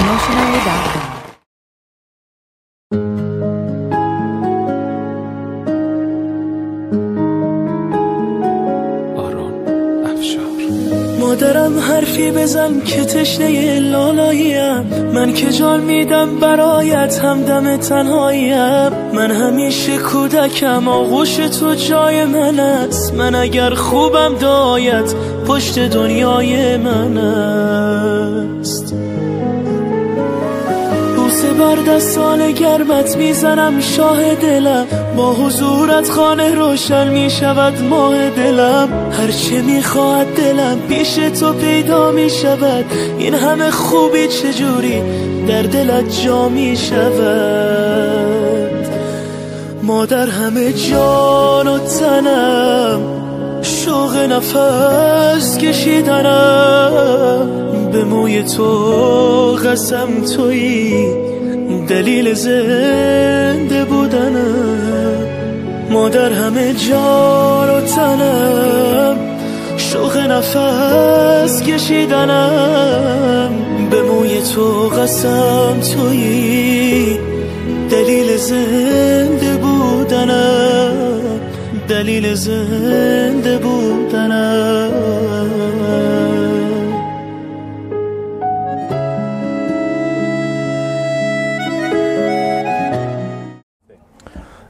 duniashinaye.com. مادرم حرفی بزن که تشنه لالاییم، من که جان میدم برایت همدم تنهاییم. من همیشه کودکم، آغوش تو جای من است. من اگر خوبم دایت پشت دنیای من است. بوسه بر دستان گرمت میزنم شاه دلم، با حضورت خانه روشن میشود ماه دلم. هرچه میخواد دلم پیش تو پیدا میشود، این همه خوبی چجوری در دلت جا میشود. مادر همه جان و تنم، شوق نفس کشیدنم، به موی تو قسم تویی دلیل زنده بودنم. مادر همه جان و تنم، شوق نفس کشیدنم، به موی تو قسم تویی دلیل زنده بودنم، دلیل زنده بودنم.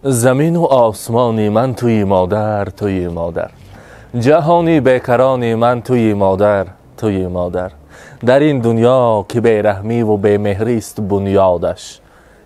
زمین و آسمانی من توی مادر، توی مادر. جهانی بیکرانی من توی مادر، توی مادر. در این دنیا که بیرحمی و بیمهری است بنیادش،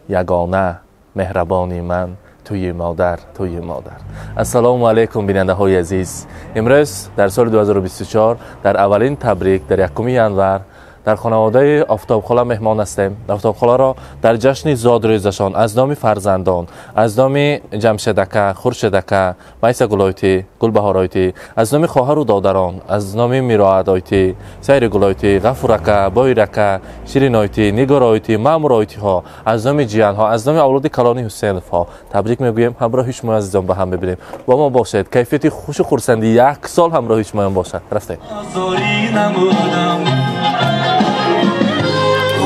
یگانه مهربانی من توی مادر، توی مادر. السلام علیکم بیننده های عزیز. امروز در سال 2024 در اولین تبریک در 1 ینور در خانواده آفتابخاله مهمان هستیم. آفتابخاله را در جشن زادروزشان از نام فرزندان، از نام جمشیدکه، خورشیدکه، میسا گلایتی، گلبهارایتی، از نام خواهر و دادران، از نام میراعدایتی، سیر گلایتی، غفورکه، بایرکه، شیرینایتی، نگارایتی، مامورایتی ها، از نام جیان ها، از نام اولاد کلانی حسینف ها تبریک میگویم. همراه شما عزیزان با هم ببینیم. با ما باشید. کیفیت خوش و خرسندی 1 سال همراه شما باشد. رفته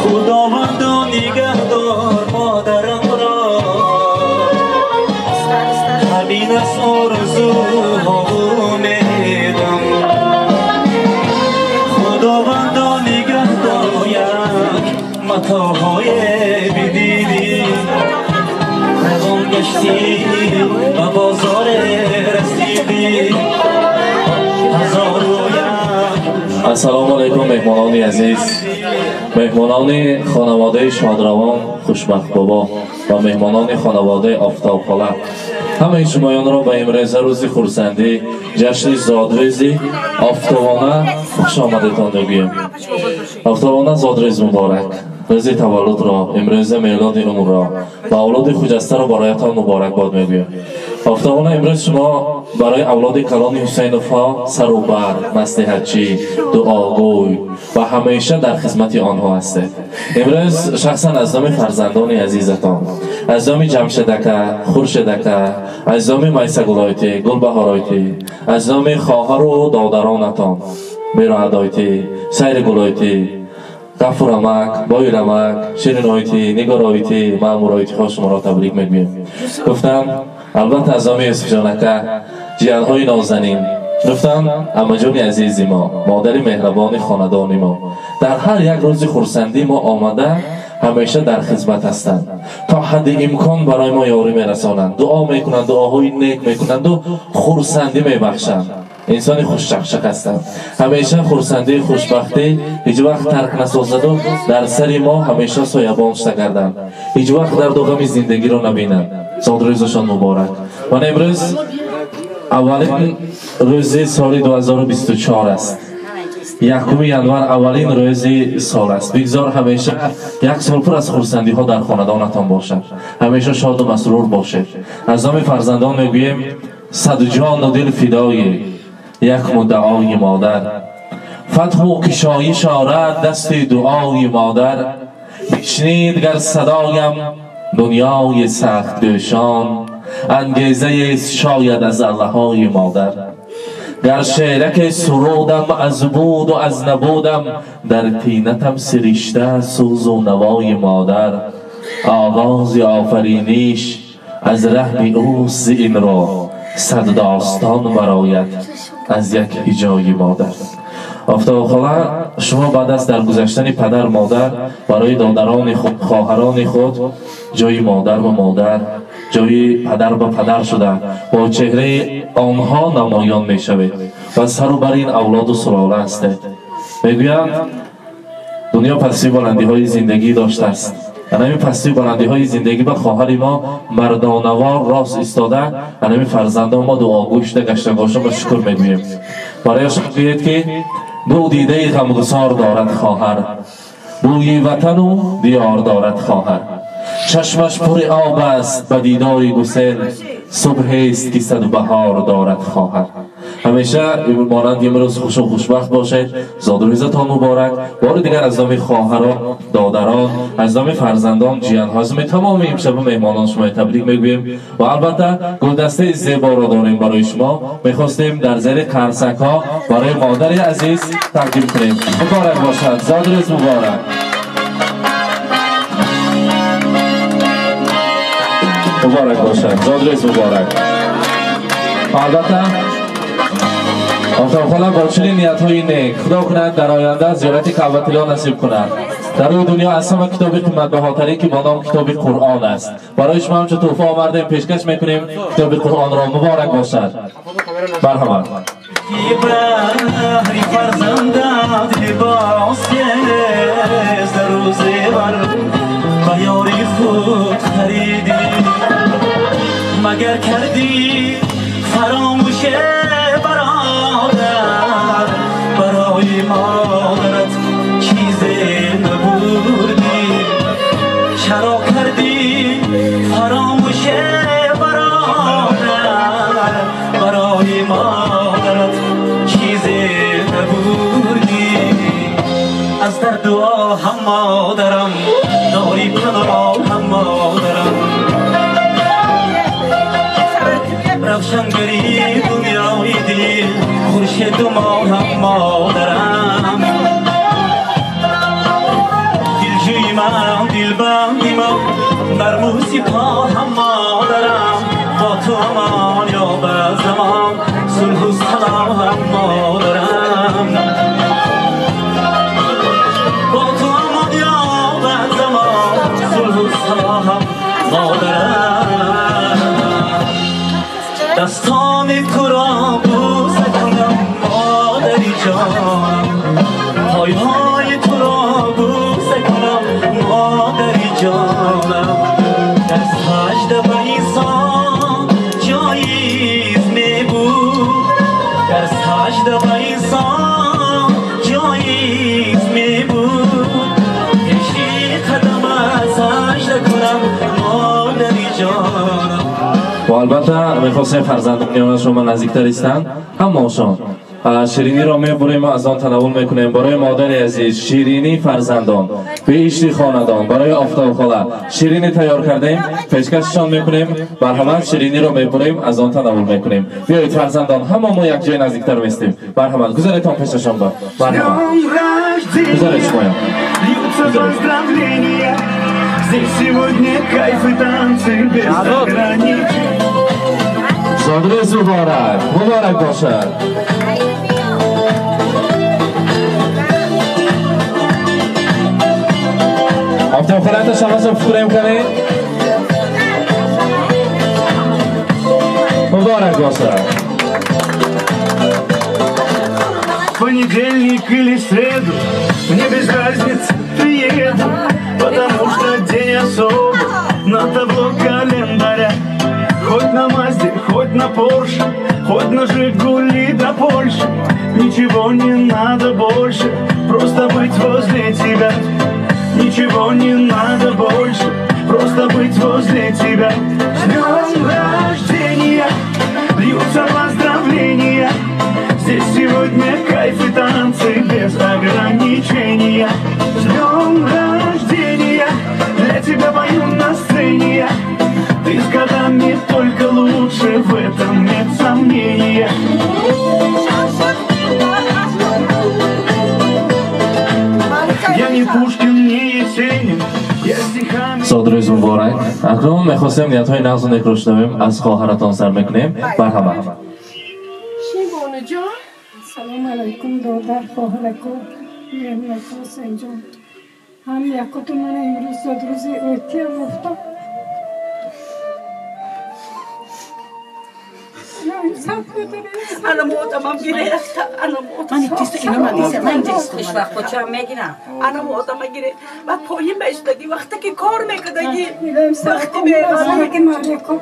خداوند نگهدار مادرم را، همین از آرزوها امیدم. خداوند نگهدار یک متاعهای بیدیدی، روان گشتی و بازار رسیدی. السلام علیکم مهمانان عزیز، مهمانان خانواده شادروان خوشبخت بابا و مهمانان خانواده آفتابخاله، همه شمایان را به امروز روز خرسندی جشن زادروزی آفتابانه خوش آمدتان میگویم. آفتابانه زادروز مبارک. روز تولد را، امروز میلاد عمر را و اولاد خجسته را برایتان مبارکباد میگویم. آفتابانه امروز شما برای اولاد کلان حسینفا سر و بر، مصلحتچی، دعاگوی و همیشه در خدمت آنها هستید. امروز شخصا از نام فرزندان عزیزتان، از نام جمشیدکه، خورشیدکه، از نام میسا گلایتی، گلبهارایتی، از نام خواهر و دادرانتان، میراعدایتی، سیر گلایتی، غفورمک، بایرمک، شیرینایتی، نگارایتی، مامورایتی ها شما را تبریک میگویم. گفتم البته از نام یوسف جانکه، جیانهای نازنین، گفتم اما جان عزیز ما، مادر مهربان خاندان ما، در هر یک روز خرسندی ما آمده همیشه در خدمت هستند. تا حد امکان برای ما یاری میرسانند، دعا میکنند، دعاهای نیک میکنند و خرسندی میبخشند. انسان خوششخشق هستند. همیشه خرسندی، خوشبختی هیچ وقت ترک نسازد و در سر ما همیشه سایبان شده گردند. هیچ وقت درد و غم زندگی را نبینند. زادروزشان مبارک. و امروز اولین روز سال 2024 است. 1 ینور اولین روز سال است. بگذار همیشه 1 سال پر از خرسندی ها در خاندانتان باشد. همیشه شاد و مسرور باشید. از نام فرزندان میگویم صد جان و دل فدای یک مدعای مادر. فتح و کشایش آرد دست دعای مادر. بشنید گر صدایم دنیای سخت گشان، انگیزه است شاید از الله‌های مادر. گر شعرک سرودم از بود و از نبودم در طینتم سرشته سوز و نوای مادر آغاز آفرینیش از رحم اوست این را صد داستان برآید از یک هجای مادر. آفتاب خاله شما بعد از درگذشتن پدر مادر برای دادران خود خواهران خود جای مادر و مادر جای پدر و پدر شده با چهره آنها نمایان می شوید و سر و بر این اولاد و سلاله است. میگویند دنیا پستی بلندی های زندگی داشته است. همین پستی بلندی های زندگی به خواهر ما مردانوار راست ایستاده همین فرزندان ما دعاگوش گشتگاشان و شکر میگوییم. برایش بگویید که دو دیده غمگسار دارد خواهر بوی وطن و دیار دارد خواهر چشمش پر آب است به دیدار گسل صبح است که صد بهار دارد خواهر. همیشه مانند امروز خوش و خوشبخت باشید. زادروزتان مبارک. بار دیگر از نام خواهران دادران از نام فرزندان جیان‌ها از تمام امشب مهمانان شما تبریک میگوییم و البته گلدسته زیبا را داریم برای شما. میخواستیم در زیر قرصک ها برای مادر عزیز تقدیم کنیم. مبارک باشد. زادروز مبارک. مبارک باشد. زادروز مبارک. البته آفتاب خاله با چنین نیت‌های نیک خدا کند در آینده زیارت کعبةالله نصیب کند. در روی دنیا از همه کتاب قیمت بهاتری که با نام کتاب قرآن است. برای شما هم چه تحفه آوردیم پیشکش میکنیم کتاب قرآن را. مبارک باشد. مرحبا. مگر کردی فراموش برادر برای مادرت چیزی نبردی چرا کردی فراموش برادر برای مادرت چیزی نبردی از در دعا هم مادرم داری پناه هم مادرم روشنگری دنیای دل خورشید و ماه هم مادرم دلجوی من دلبندی من در موسیقا هم مادرم با تو امان یا به زمان صلح و سلام هم مادرم با تو امان یا به زمان صلح و سلام هم مادرم دستان تو را بوسه کنم مادری جانم پایهای تو را بوسه کنم مادری جانم در سجده به انسان جایز می بود در سجده به انسان جایز می بود پیشی قدم سجده کنم مادری جانم. و البته میخواستیم فرزندان شما نزدیکتر ایستند همه‌شان شیرینی را میبریم از آن تناول میکنیم برای مادر عزیز شیرینی فرزندان بهشتی خاندان برای آفتاب خاله شیرینی تیار کردیم پیشکششان میکنیم بر همه شیرینی را میبریم از آن تناول میکنیم. بیایید فرزندان همه ما یک جای نزدیکتر میستیم. بر همه گذاریتان پیششان بر همه گذارید شما Здесь сегодня кайф и танцы без ограничений. زادروز مبارک. مبارک باشد. آفتاب خاله تشخص فکریم کنید. مبارک باشد. Понедельник или среду, мне без разницы, приеду, потому что день особый на табло календаря. Хоть на Мазде, хоть на Порше, хоть на Жигули до Польши, ничего не надо больше, просто быть возле тебя. Ничего не надо больше, просто быть возле тебя. С днем рождения льются поздравления. Здесь сегодня кайф и танцы без ограничения. С днем рождения для тебя пою на сцене я. Ты с годами только лучше, в этом нет сомнения. اکنون میخواستیم نیت‌های نغز و نیک رو شنویم از خواهرتان سر میکنیم. مرحبا. شیبانو جان سلام علیکم دادر خواهرکو میرمکو سنجان هم یکتون من امروز داد روز اعتیام افتاد انا موتم گرفت انا موتم من تیست اینا مدیسه من تیست خوش وقت بچه‌ام میگیرم انا موتم گرفت بعد پایین بهشتگی وقتی که کار میکردگی وقتی میرم که مالکو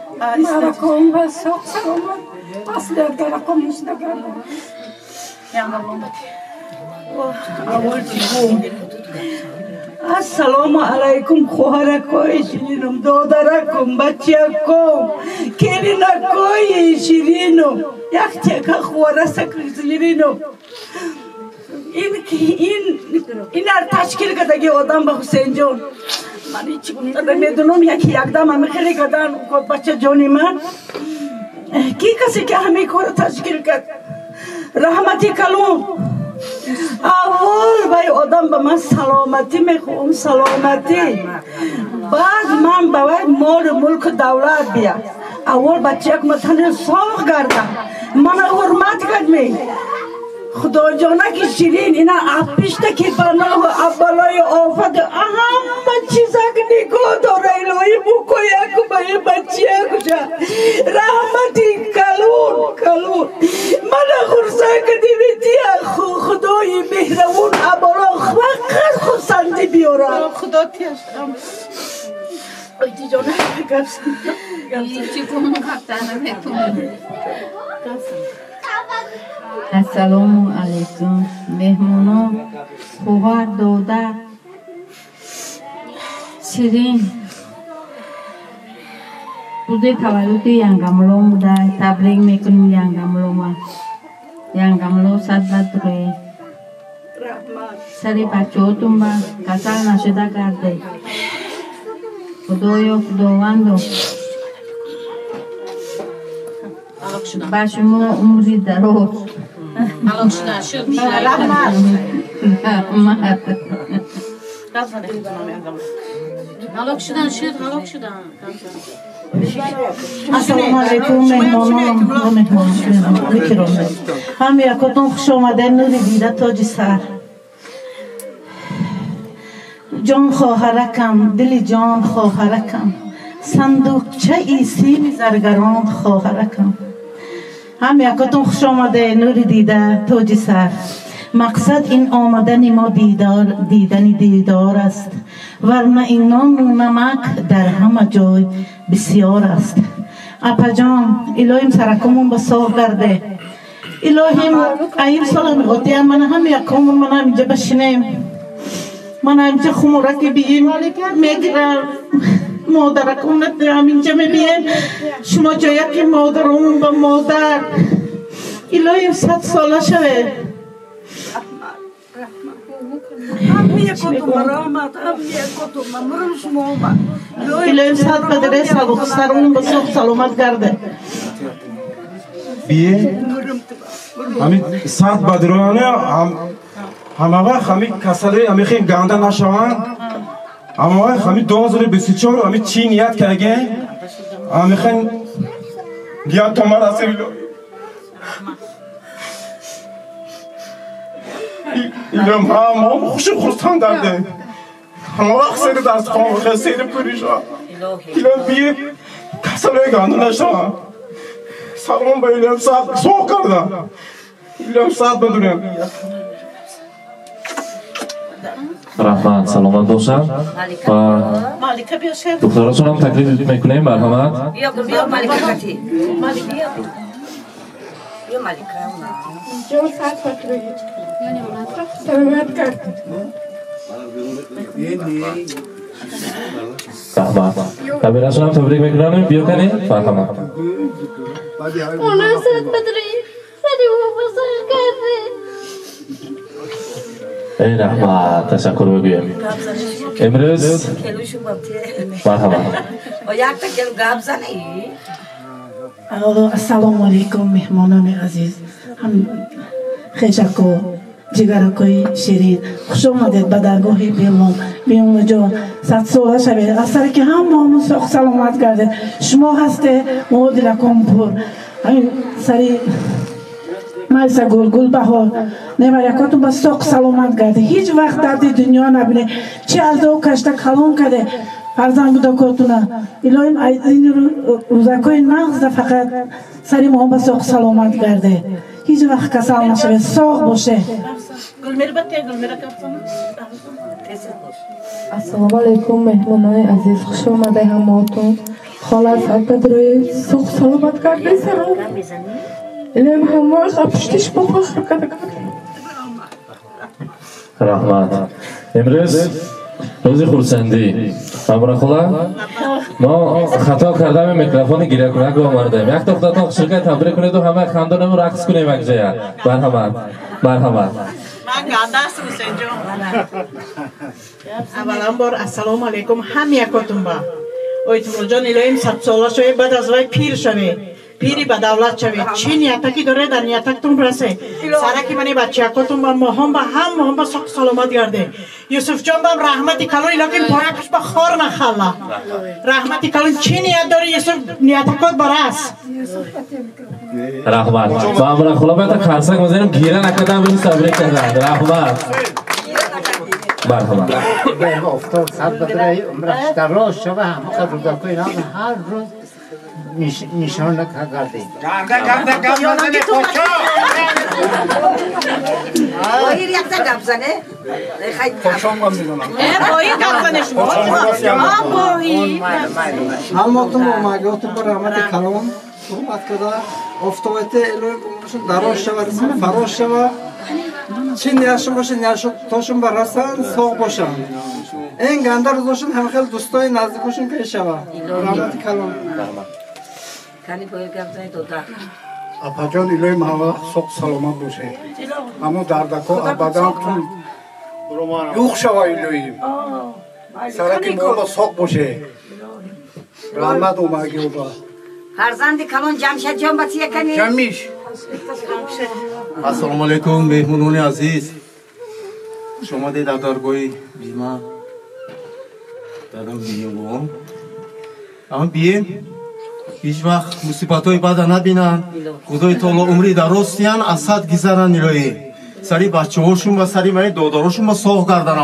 و ساق سلامت اصل درکم مشتگرم السلام علیکم خواهرکوی شیرینم دادرکم بچه‌کم کلینکوی شیرینم یک چکه خواره سکر شیرینم این تشکیل کردگی آدم به حسین جان من هیچی گفتم میدونم یکی یکدم همه خیلی کردن خود بچه جانی من کی کسی که همه کار تشکیل کرد رحمتی کلون اول بای آدم به من سلامتی میخوام سلامتی بعد من باید مال ملک دولت بیاد اول بچه یک متن ساخ گردم من حرمت کردم خدا جانه که شیرین اینا اپیشته که بناه ابلای آفت همه چیزا که نگاه داره الهی بکو یک بای بچه کجا رحمتی کلون من خورسه کدیمیتی خدای مهربون ابلا فقط خورسندی بیارم خدا تیشتم ایتی جانه گفت ایتی کنم کفتانم السلام علیکم مهمونا خوهر دادر شیرین روز تولد ینگملو بوده تبریک میکنیم ینگملو صد بدره سری بچه هاتون با کسل نشده کرده خداوندو با شما عمری دراز حلاق شدن شد حلاق شدن السلام علیکم مهمانان و مهمان هم یکتون خوش آمده نوری دیده تاج سر جان خواهرکم دل جان خواهرکم صندوقچه ایسی زرگران خواهرکم هم یکتون خوش آمده نوری دیده تاج سر مقصد این آمدن ما دیدن دیدار است ورنه این نان و نمک در همه جای بسیار است اپا جان الهیم سرکمون به صاف کرده الهیم ایب سلام گوتیم من هم یکمون من هم اینجا بشینیم من هم اینجا خمورکی بیم میگیرم مادرکم هم اینجا میبین شما جایی که مادرمون به مادر الهیم 100 ساله شوه همه کتو مرامت همه کتو ممرم شما الهیم 100 بدره سرمون به صاف سلامت کرده بیه همین 100 بدرانه همه وقت همین کسلی همین خیلی گنده نشوند همه وقت همین 2024 همین چی نیت کرده همین خیلی نیت تو من رسیم ایلم هم خوشی خورستان درده همه وقت سیر درست خواهم خیلی سیر پریشان ایلم بیه کسلی گنده نشوند سلام به ایلم 100 سوق کردم ایلم 100 بدونم رحمت سلامت باشن و دختراتون هم تکلیف میکنیم مرحمت بیا مالکه کتی بیا مالکه جو ساعت فکری سلامت کرد رحمت کبیرشون هم تبریک میکنیم بیا کنیم مرحمت اونا سد بدری سری او بزرگ کرده ای رحمت تشکر بگویم امروز مرحبا و یک تا کلو گاب زنی السلام علیکم مهمانان عزیز هم خیشکو جگرکوی شیرین خوش آمدید به درگاه بیملا جان 100 ساله شوید از سر که هم سخ سلامت گردید شما هسته ما دلکم پر همین سری مایسا گل بهار نمار یکاتون با سخ سلامت گردید هیچ وقت درد دنیا نبینه چه از او کشته کلون کده فرزند بودا کاتونه الهیم این روزکای نغز فقط سری ما با سخ سلامت گرده هیچ وقت کسل نشوه ساق باشه السلام علیکم مهمانای عزیز خوش آمده هماتون خاله سرپدروی سخ سلامت کرده سرم الهیم همه خبشتش با فخر کرده رحمت امروز روزی خورسندی امرا خلا ما خطا کردم میکروفون گیره کنه گو آوردیم یک دخترتون شرکت تبریک کنید و همه خاندانمون رقص کنیم یک جای مرحمت مرحمت من گنده هستم حسین جان اولا بار السلام علیکم هم یکاتون با آیتون جان الهیم 100 ساله شوی بعد از وی پیر شوی پیری به دولت شوید چی نیتکی داره در نیتکتون برسه سرکی منی بچه اکاتون با ما هم با سخت سلامت گرده یوسف جان با رحمتی کلون لیکن پایکش با خار نخلا رحمتی کلون چی نیت داره یوسف نیتکات برس رحمت با امرا خلا باید خرسک مزینم گیره نکردم بینی صبری کردن رحمت مرحمت افتاد صد بدره عمرش در راه شوه همه قدر دکوی نام هر روز نشان نکردیم. گنده پاچا. باید یک تا گپ زنه. پاچام گم میزنم. باید گپ زنه شما. هماتون اومدید بر رحمت کلام صحبت کرده. افتاده الان دراش شود فراش شود. چی نیاشون باشه نیاشون تاشون برسن ساق باشن. این گنده روزشون همه خیلی دوستای نزدیکشون که شود. رحمت کلام. کانی باید گپ زنه تو دار. اپا جان الهی هوا سوق سلامت باشه. همون دردکو ابدا تون یوخ شوه الهی. سرکی ما سوق باشه. رحمت اومدی اوبا. فرزند کلان جمشید جان بچه کنی؟ جمعیش. السلام علیکم مهمونان عزیز. شما در درگاه بیما دادم بیام اما بیاین هیچ وقت مصیبت‌های بد نبینن خدای تعالی عمری دراز دیان اسد گذرن الهی سری بچه‌هاشون و سری من داداراشون ما سوق کردن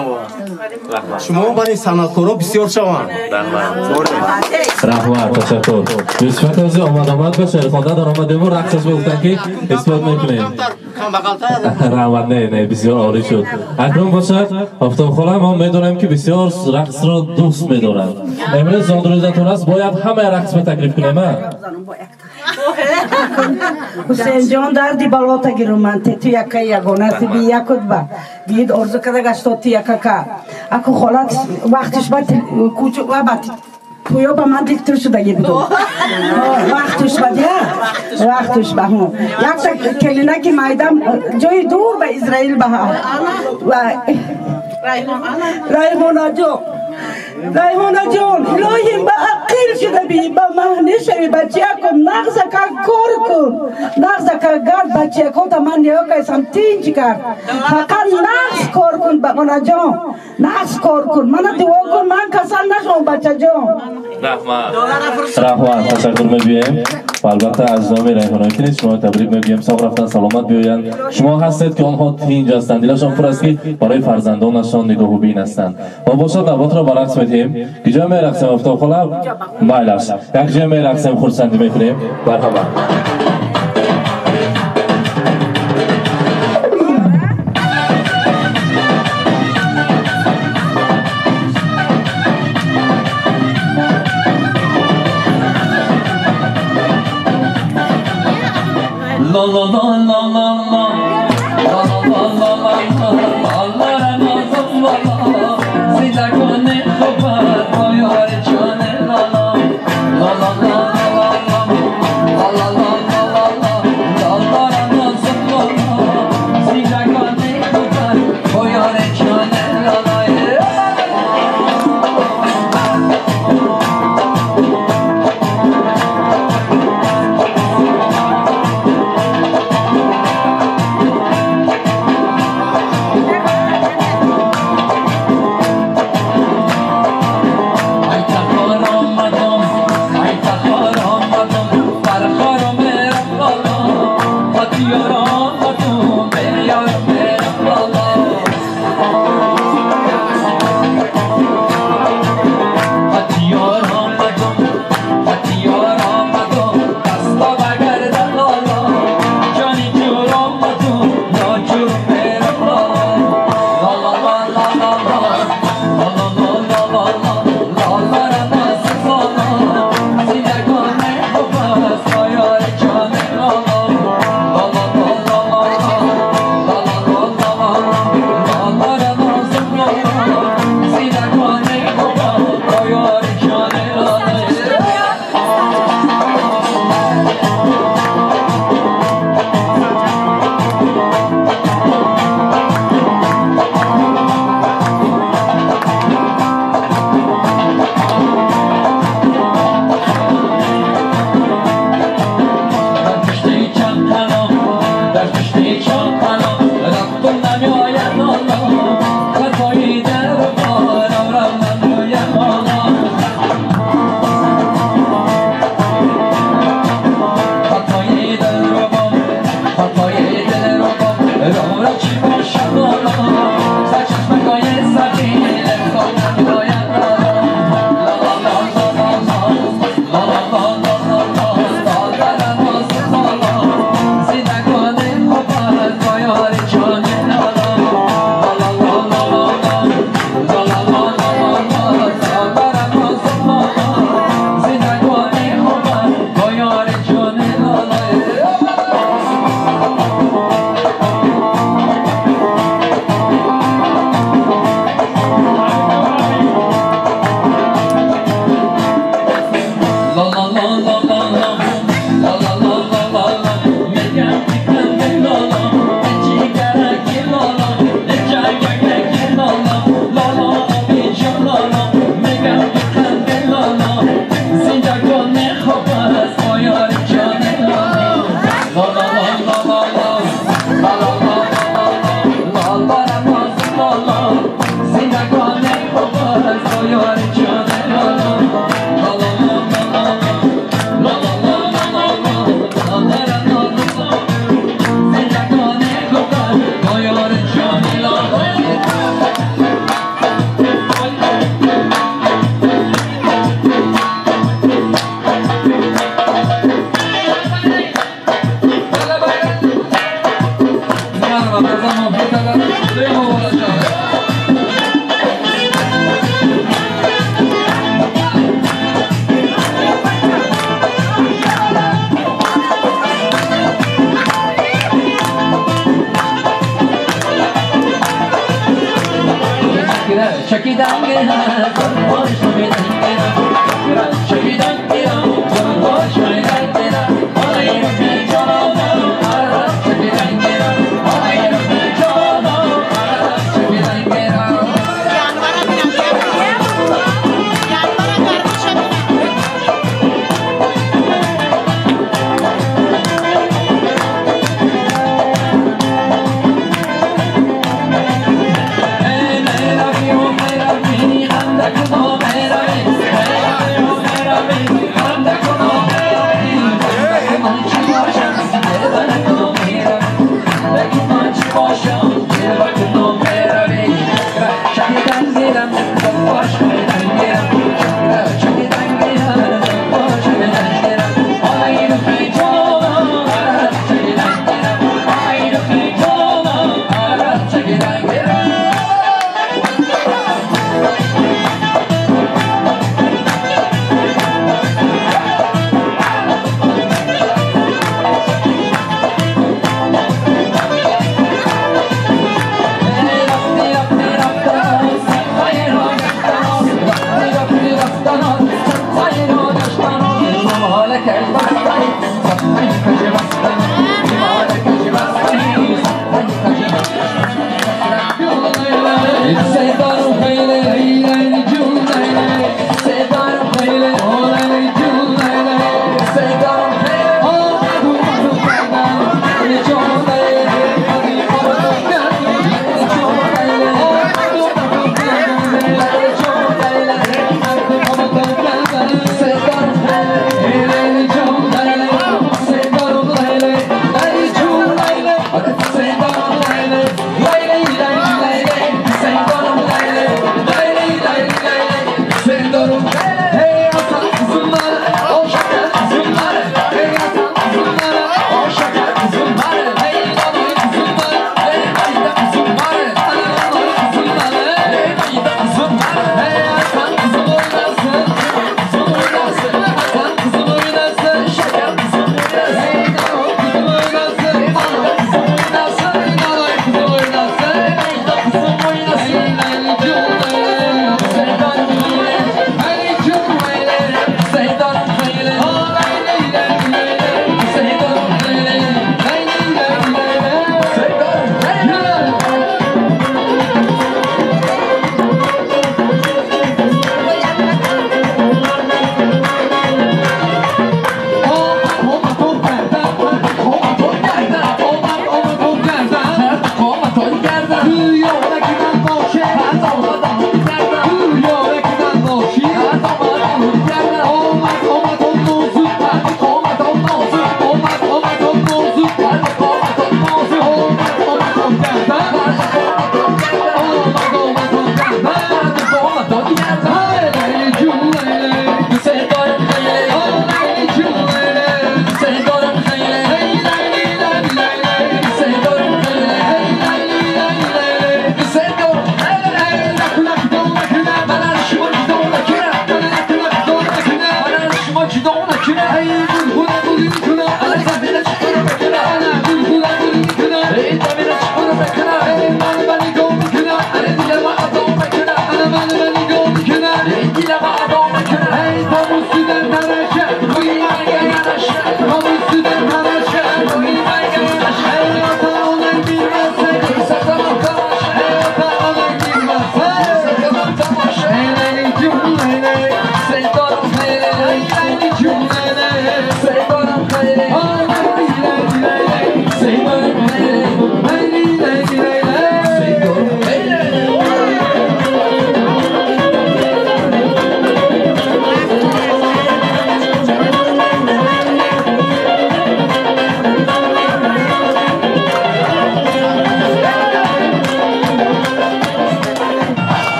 شما برای صنعتکارا بسیار شوند رحمت تشکر یوسف عزیز آمد باشه خدا در آمده ما رقصش بگفتن که اثبات میکنیم رحمت نه بسیار عالی شد اکرم باشد آفتاب خاله ما میدونیم که بسیار رقص را دوست میدارن امروز زندروزتون است باید همه رقص به تکلیف کنیم حسین جان دردی بالا گیرم من تو یکه یگانه بی یکود با بید ارزو کده گشتاد تو یکه که اکو خالت وقتش باید کوچو و باید تویا با من دیکتر شده بدو وقتش باید وقتش با هم یک تا کلینه که مایدم جای دور به اسرائیل با هم ریحانه جان الهی با عقیل شده بی با مهنه شوی بچه کن نغزه که کار کن نغزه که گرد بچه کن تا من نیو که سمتین کرد فقط نغز کار کن بمانه جان نغز کار کن من دعا کن من کسان نشون بچه جان رحمت تشکر میگویم و البته از نام ریحانه که نیست شما تبریک میگویم ساق رفتن سلامت بیایند شما هستید که آنها اینجا هستند دلشان پر است که برای فرزندانشان نگاه و بین هستند ما باشد نوبت را برعکس میدیم که جای میرقصیم آفتاب خاله مایل است یک جای میرقصیم خورسندی میکنیم مرحبا La la la la la la la la la la la Allah ramazan valla Zida kone khobar boyar chane la la la la la la la la la la la la Allah ramazan valla Zida kone khobar boyar chane la la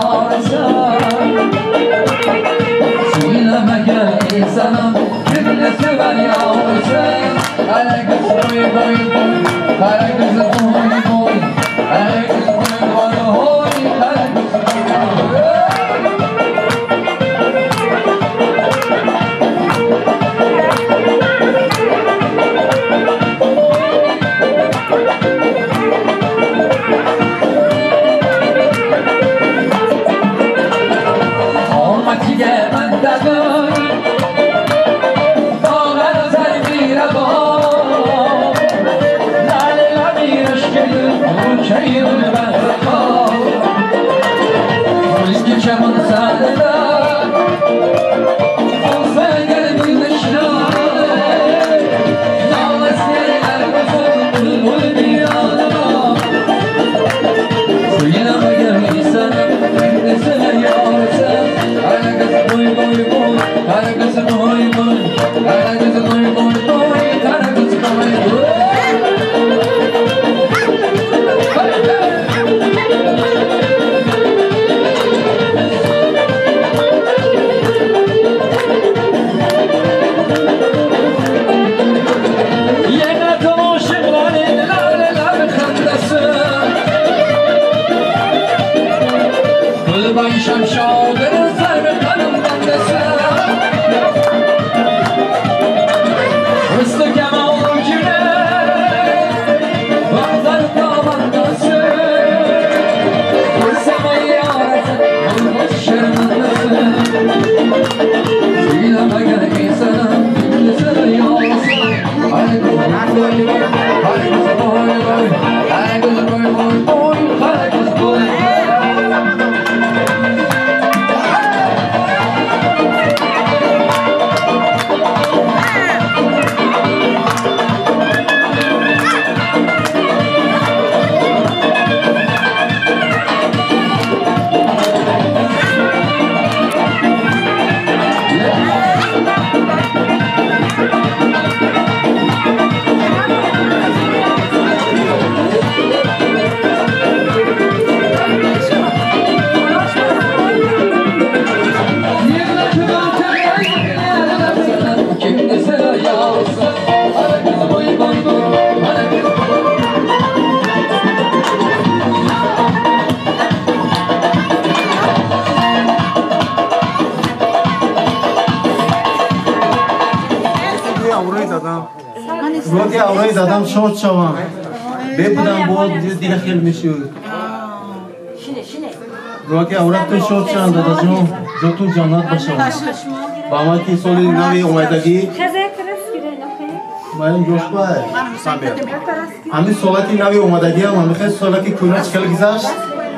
yağarsan Söyleme gel insanım Kimle sever yağarsan Hele kız boy boy boy Hele kız boy boy Hele kız boy boy boy Hele kız boy boy روی آوری دادم شورت شوام ببودم بود دیگه خیلی میشود روی آورت تو شورت شوام دادا جون تو جانات باشم با ما که سالی نوی اومدگی باید جوش باید همین سالتی نوی اومدگی هم خیلی سالتی کنش خیلی گذاشت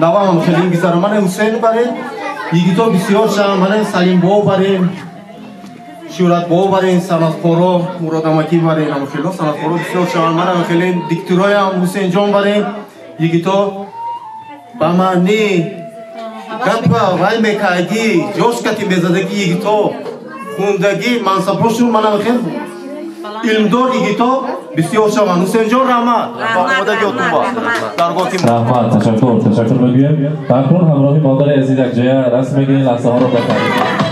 نوام هم خیلی گذارم من حسین بریم یکی تو بسیار شم من سلیم بو بریم شورت بو برین سنت خورو مراد امکی برین اما خیلی سنت خورو بسیار شما من خیلی دیکتورای هم حسین جان برین یکی تو با من نی گپا وای میکردی جوش کتی بزدگی یکی تو خوندگی منصبشون من خیلی علم دار یکی تو بسیار شما حسین جان رحمت آمدگی اتون با درگاهی رحمت تشکر میگویم تاکنون همراهی مادر عزیز یک جای رسم میگیرین لحظه ها رو بفرمایید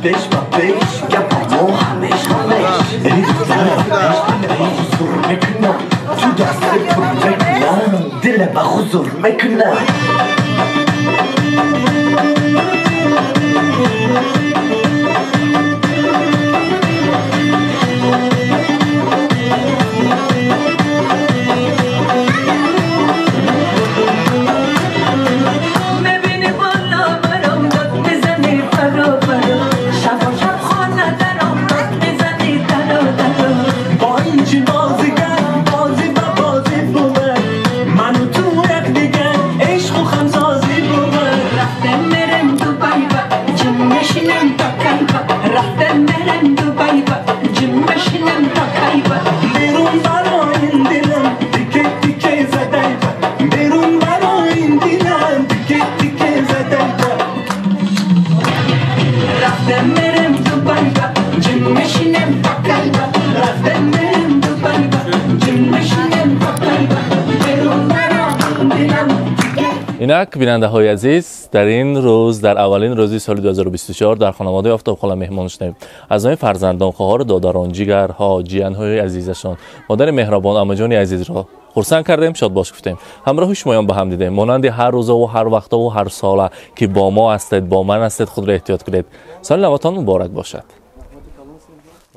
بش و بش گپامو همش ای دخترم حضور میکنم تو دست پر میکنم دل با حضور میکنم اینک بیننده های عزیز در این روز در اولین روزی سال 2024 در خانواده آفتاب خاله مهمان شدیم. از این فرزندان خواهر دادران جیگرها جیان های عزیزشان مادر مهربان عمه جان عزیز را خرسند کردیم شاد باش گفتیم همراه شمایان با هم دیدیم مانند هر روز و هر وقت و هر ساله که با ما هستید با من هستید خود را احتیاط کنید سال نوتان مبارک باشد.